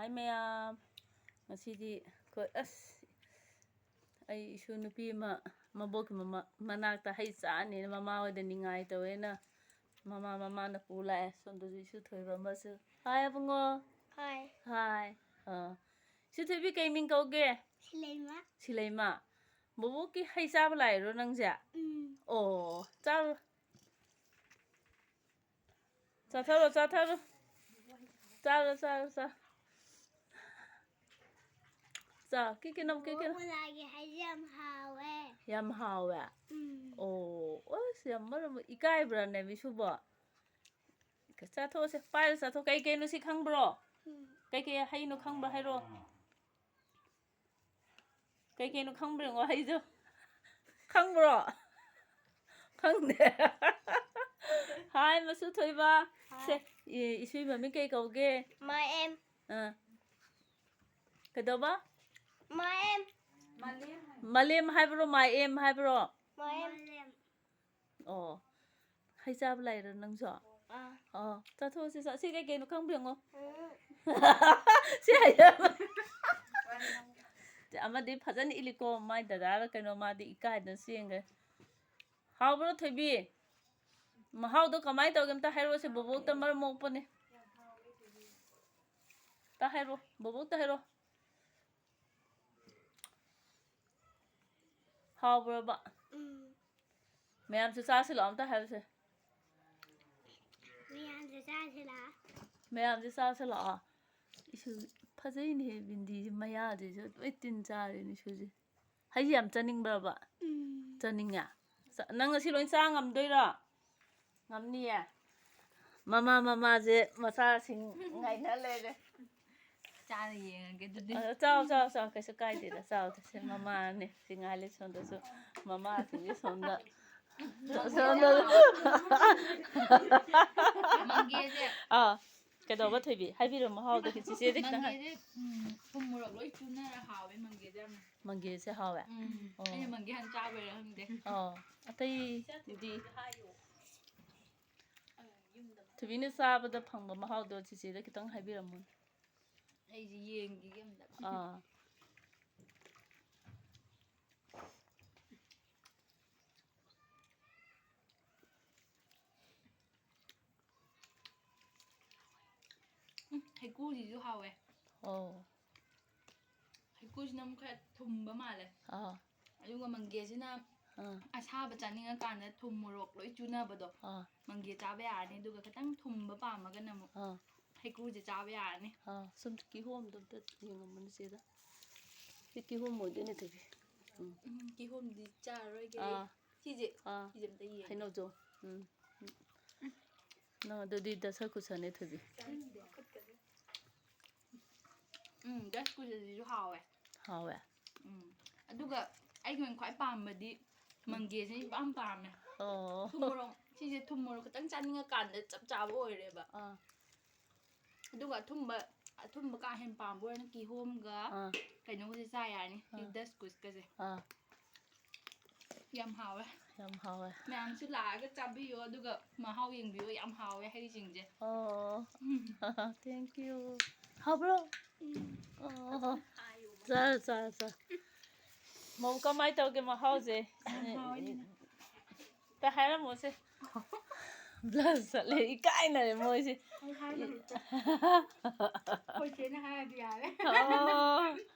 Hi ma'am. Masidi ko ay isu nupi mabok manakta hay saan ni mama wa da ningai to na mama na pula sondo isu thoiba masu. Hi abungo. Hi. Hi. Isu thoibi kay ming kauge? Silaima. Silaima. Bobo ki hay sab lai ro nang ja. Oh, chalo. Chalo. Sa, kiki nam. Lagi hayam hawe. Yam hawe. Oh, yam maram ikai bra ne bisubo. Sa tho se pai sa tho kai no si khang bro. Kai hay no khang bra hay ro. Kai no khang bra ngo hay jo. Khang bro. Khang ne. Hi masu thoi ba. Se isui ma mi kai kau ge. My em. Cái đó ba? My em. Malim hai bro my em hai bro. My em. Oh. Hay sao lại rồi nâng giỏ. Ta thôi sẽ cái nó không được không? Sẽ hay mà. Ama đi phát triển iliko mai đã ra cái nó mà đi cái nó xiên cái. How bro thôi bi. Mà how đó kamai tao cái ta hay rồi sẽ bố bố ta mar mốc pa nè. Ta hay rồi bố bố ta hay rồi. How bro ba. Mẹ em sẽ sao lắm ta hay rồi. Mẹ em sẽ sao lắm. Isu 파제인 해 빈디 마야 되죠. 왜 띵자리니 쇼지. 하이 얌 짜닝 브라바. 짜닝야. nang si loin sang ngam doira. Ngam ni ya. Mama je masa sing ngai na le de. Cha thì cái đi. Chao cái số cái gì đó chao thì mama nè sing ngai le son đó số mama thì son đó. Son đó. Mang ghê chứ. Cái đó bắt thấy bị hay bị rồi mà hao được cái gì đấy Mang ghê chứ. Không mua được lối chun nó là hao với mang ghê chứ. Mang ghê sẽ hao vậy. Anh mang ghê ăn cha về là không đấy. Thấy đi. Thì vì nó xa bây giờ phẳng mà hao được gì đấy cái tăng hay bị rồi muốn. Hay gì yên gì em đã. Hay cu gì chú hao vậy? Hay cu nó không thùng bấm mà này. Nhưng mà mang ghê chứ na. Asaba chaninga kana thum morok loi chuna bado mangi chabe ani duga katang thum ba pa ma gana mo haiku je chabe ani sum ki hom dum ta yeng mun se da ki hom mo de ne te ki hom di cha roi ge chi je jem ta yi hai no jo no do di da sa ku sa ne te bi da ku je ju hao à aduga ai ngwen khwai pam ma di mangi je bam pam ne thum morok chi je thum morok katang chaninga kana chap cha bo oi re ba aduga thum ba ka hen pam bo na ki hom ga kai no je sa ya ni ki das kus ka je yam hao mẹ ăn chút lá cái chắp bi yo aduga ma hao yeng bi yo yam hao hay jing je thank you hao bro sa mau có mai tao cái mà hao gì ta hay lắm một xe lần sợ lấy cái này mua gì Ôi chế nó hai bìa đấy